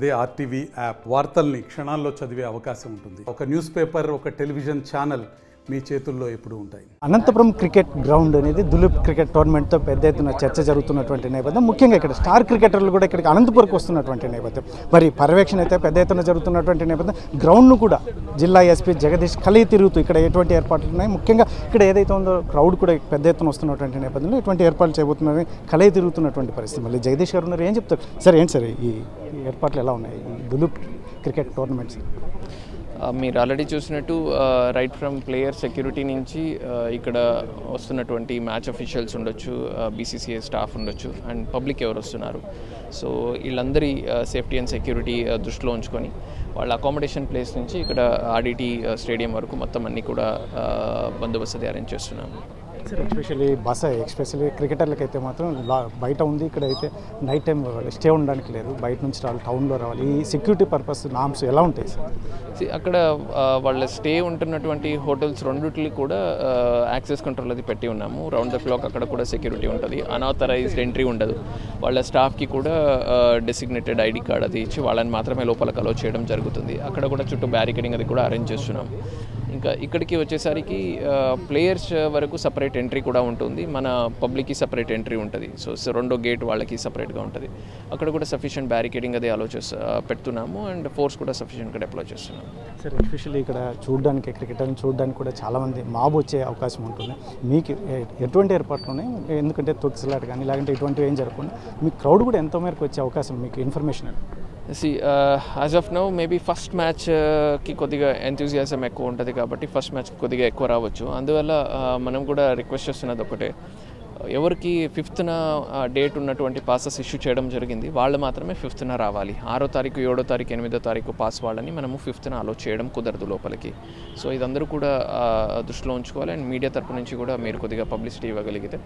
అదే RTV app వార్తల్ని క్షణాల్లో చదివే అవకాశం ఉంటుంది. ఒక న్యూస్ పేపర్, ఒక టెలివిజన్ ఛానల్ మీ చేతుల్లో ఎప్పుడు ఉంటాయి. అనంతపురం క్రికెట్ గ్రౌండ్ అనేది దులీప్ క్రికెట్ టోర్నమెంట్తో పెద్ద ఎత్తున చర్చ జరుగుతున్నటువంటి నేపథ్యం. ముఖ్యంగా ఇక్కడ స్టార్ క్రికెటర్లు కూడా ఇక్కడికి అనంతపురంకి వస్తున్నటువంటి నేపథ్యం. మరి పర్యవేక్షణ అయితే పెద్ద ఎత్తున జరుగుతున్నటువంటి నేపథ్యం. గ్రౌండ్ను కూడా జిల్లా ఎస్పీ జగదీష్ కలిగి తిరుగుతూ ఇక్కడ ఎటువంటి ఏర్పాట్లు ఉన్నాయి, ముఖ్యంగా ఇక్కడ ఏదైతే ఉందో క్రౌడ్ కూడా పెద్ద ఎత్తున వస్తున్నటువంటి నేపథ్యంలో ఎటువంటి ఏర్పాట్లు చేయబోతున్నారని కలిగి తిరుగుతున్నటువంటి పరిస్థితి. మళ్ళీ జగదీష్ గారు ఉన్నారు, ఏం చెప్తారు సార్? ఏంటి సార్ ఈ ఏర్పాట్లు ఎలా ఉన్నాయి ఈ దులీప్ క్రికెట్ టోర్నమెంట్స్? మీరు ఆల్రెడీ చూసినట్టు రైట్ ఫ్రమ్ ప్లేయర్ సెక్యూరిటీ నుంచి ఇక్కడ వస్తున్నటువంటి మ్యాచ్ అఫీషియల్స్ ఉండొచ్చు, బీసీసీఐ స్టాఫ్ ఉండొచ్చు, అండ్ పబ్లిక్ ఎవరు వస్తున్నారు. సో వీళ్ళందరి సేఫ్టీ అండ్ సెక్యూరిటీ దృష్టిలో ఉంచుకొని వాళ్ళ అకామిడేషన్ ప్లేస్ నుంచి ఇక్కడ ఆర్డీటీ స్టేడియం వరకు మొత్తం అన్నీ కూడా బందోబస్తు అరేంజ్ చేస్తున్నాము. సార్ ఎస్పెషల్లీ క్రికెటర్లకి అయితే మాత్రం బయట ఉంది, ఇక్కడ అయితే నైట్ టైం స్టే ఉండడానికి లేదు, బయట నుంచి రావాలి, టౌన్లో రావాలి. ఈ సెక్యూరిటీ పర్పస్ నామ్స్ ఎలా ఉంటాయి సార్? అక్కడ వాళ్ళ స్టే ఉంటున్నటువంటి హోటల్స్ రెండిటికి కూడా యాక్సెస్ కంట్రోల్ అది పెట్టి ఉన్నాము. రౌండ్ ద క్లాక్ అక్కడ కూడా సెక్యూరిటీ ఉంటుంది. అనాథరైజ్డ్ ఎంట్రీ ఉండదు. వాళ్ళ స్టాఫ్కి కూడా డెసిగ్నేటెడ్ ఐడి కార్డ్ అది ఇచ్చి వాళ్ళని మాత్రమే లోపలికి అలౌ చేయడం జరుగుతుంది. అక్కడ కూడా చుట్టూ బ్యారికేడింగ్ అది కూడా అరేంజ్ చేస్తున్నాం. ఇంకా ఇక్కడికి వచ్చేసరికి ప్లేయర్స్ వరకు సపరేట్ ఎంట్రీ కూడా ఉంటుంది, మన పబ్లిక్కి సపరేట్ ఎంట్రీ ఉంటుంది. సో రెండో గేట్ వాళ్ళకి సపరేట్గా ఉంటుంది. అక్కడ కూడా సఫిషియెంట్ బ్యారికేడింగ్ అది అలో పెడుతున్నాము, అండ్ ఫోర్స్ కూడా సఫిషియెంట్గా డిప్లాయ్ చేస్తున్నాము. సార్ ఎస్పెషల్లీ ఇక్కడ చూడడానికి క్రికెటర్ని చూడడానికి కూడా చాలామంది మాబ్ వచ్చే అవకాశం ఉంటుంది. మీకు ఎటువంటి ఏర్పాట్లు ఉన్నాయి? ఎందుకంటే తొక్కిసలాట కానీ లేదంటే ఇటువంటివి ఏం జరగకుండా మీ క్రౌడ్ కూడా ఎంతో మేరకు వచ్చే అవకాశం మీకు information? As of now maybe first మ్యాచ్కి కొద్దిగా ఎంతూజియాజం ఎక్కువ ఉంటుంది కాబట్టి ఫస్ట్ మ్యాచ్కి కొద్దిగా ఎక్కువ రావచ్చు. అందువల్ల మనం కూడా రిక్వెస్ట్ చేస్తున్నది ఒకటే, ఎవరికి 5th డేట్ ఉన్నటువంటి పాసెస్ ఇష్యూ చేయడం జరిగింది, వాళ్ళు మాత్రమే 5th రావాలి. 6వ తారీఖు, 7వ తారీఖు, 8వ తారీఖు పాస్ వాళ్ళని మనము 5th అలో చేయడం కుదరదు లోపలికి. సో ఇదందరూ కూడా దృష్టిలో ఉంచుకోవాలి. అండ్ మీడియా తరపు నుంచి కూడా మీరు కొద్దిగా పబ్లిసిటీ ఇవ్వగలిగితే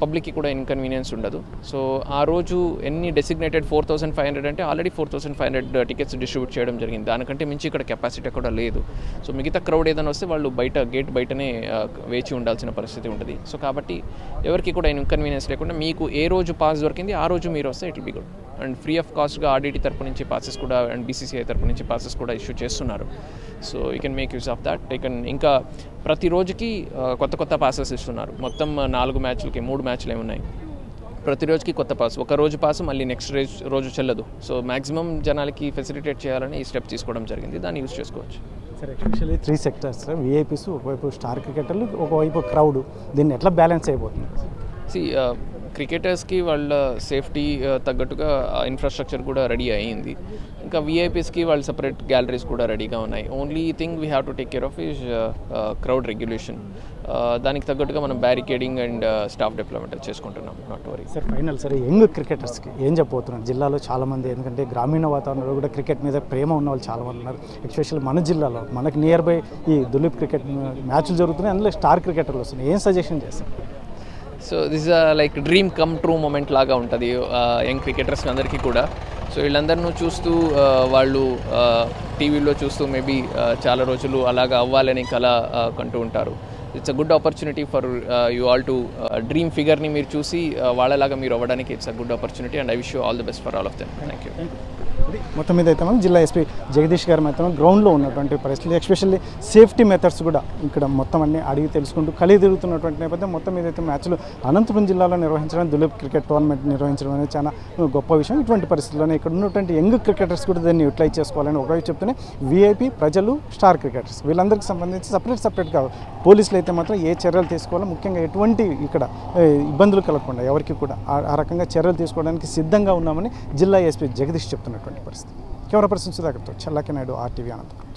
పబ్లిక్కి కూడా ఇన్కన్వీనియన్స్ ఉండదు. సో ఆ రోజు ఎన్ని డెసిగ్నేటెడ్ 4,500 అంటే ఆల్రెడీ 4,500 టికెట్స్ డిస్ట్రిబ్యూట్ చేయడం జరిగింది. దానికంటే మించి ఇక్కడ కెపాసిటీ కూడా లేదు. సో మిగతా క్రౌడ్ ఏదైనా వస్తే వాళ్ళు గేట్ బయటనే వేచి ఉండాల్సిన పరిస్థితి ఉంటుంది. సో కాబట్టి ఎవరికి కూడా ఇన్కన్వీనియన్స్ లేకుండా మీకు ఏ రోజు పాస్ దొరికింది ఆ రోజు మీరు వస్తే it will be good. And free of కాస్ట్గా ఆర్డీటీ తరపు నుంచి పాసెస్ కూడా అండ్ బీసీసీఐ తరపు నుంచి పాసెస్ కూడా ఇష్యూ చేస్తున్నారు. So you can make use of that. ఇంకా ప్రతిరోజుకి కొత్త పాసెస్ ఇస్తున్నారు. మొత్తం 4 మ్యాచ్లకి 3 మ్యాచ్లు ఏమున్నాయి, ప్రతిరోజుకి కొత్త పాస్. ఒక రోజు పాస్ మళ్ళీ నెక్స్ట్ రోజు చెల్లదు. సో మ్యాక్సిమం జనాలకి ఫెసిలిటేట్ చేయాలని ఈ స్టెప్ తీసుకోవడం జరిగింది. దాన్ని యూజ్ చేసుకోవచ్చు. సార్ ఎస్పెషల్లీ 3 సెక్టర్స్, విఐపీస్ ఒకవైపు, స్టార్ క్రికెటర్లు ఒకవైపు, క్రౌడ్, దీన్ని ఎట్లా బ్యాలెన్స్ అయిపోతుంది? క్రికెటర్స్కి వాళ్ళ సేఫ్టీ తగ్గట్టుగా ఇన్ఫ్రాస్ట్రక్చర్ కూడా రెడీ అయ్యింది. ఇంకా విఐపీస్కి వాళ్ళ సపరేట్ గ్యాలరీస్ కూడా రెడీగా ఉన్నాయి. Only thing we have to take care of is crowd regulation. దానికి తగ్గట్టుగా మనం బ్యారికేడింగ్ అండ్ స్టాఫ్ డిప్లాయ్మెంట్ చేసుకుంటున్నాం. Not worry. Sir final sir young క్రికెటర్స్కి ఏం చెప్పబోతున్నారు? జిల్లాలో చాలామంది, ఎందుకంటే గ్రామీణ వాతావరణంలో కూడా క్రికెట్ మీద ప్రేమ ఉన్న వాళ్ళు చాలామంది ఉన్నారు. ఎస్పెషల్లీ మన జిల్లాలో మనకు నియర్ బై ఈ దులీప్ క్రికెట్ మ్యాచ్లు జరుగుతున్నాయి, అందులో స్టార్ క్రికెటర్లు వస్తున్నాయి. ఏం సజెషన్ చేస్తారు? So this like dream come true moment లాగా ఉంటుంది యంగ్ క్రికెటర్స్ అందరికీ కూడా. సో వీళ్ళందరినూ చూస్తూ వాళ్ళు టీవీలో చూస్తూ మేబీ చాలా రోజులు అలాగా అవ్వాలని కల కంటూ ఉంటారు. It's a good opportunity for you all to dream ఫిగర్ని మీరు చూసి వాళ్ళలాగా మీరు అవ్వడానికి it's a good opportunity. And I wish you all the best for all of them. Thank you. మొత్తం మీద అయితే మనం జిల్లా ఎస్పీ జగదీష్ గారు మాత్రం గ్రౌండ్లో ఉన్నటువంటి పరిస్థితులు, ఎస్పెషల్లీ సేఫ్టీ మెథడ్స్ కూడా ఇక్కడ మొత్తం అన్ని అడిగి తెలుసుకుంటూ కలిగి తిరుగుతున్నటువంటి నేపథ్యం. మొత్తం మీద అయితే మ్యాచ్లు అనంతపురం జిల్లాలో నిర్వహించడం, దులీప్ క్రికెట్ టోర్నమెంట్ నిర్వహించడం అనేది చాలా గొప్ప విషయం. ఇటువంటి పరిస్థితుల్లోనే ఇక్కడ ఉన్నటువంటి యంగ్ క్రికెటర్స్ కూడా దాన్ని యూటిలైజ్ చేసుకోవాలని ఒకవైపు చెప్తూనే విఐపీ, ప్రజలు, స్టార్ క్రికెటర్స్ వీళ్ళందరికీ సంబంధించి సపరేట్గా పోలీసులు అయితే మాత్రం ఏ చర్యలు తీసుకోవాలో, ముఖ్యంగా ఎటువంటి ఇక్కడ ఇబ్బందులు కలగకుండా ఎవరికి కూడా ఆ రకంగా చర్యలు తీసుకోవడానికి సిద్ధంగా ఉన్నామని జిల్లా ఎస్పీ జగదీష్ చెప్తున్నటువంటి పరిస్థితి. కెమెరా పర్సన్ సుధాకర్తో చల్లాకి నాయుడు, ఆర్టీవీ అనంతపురం.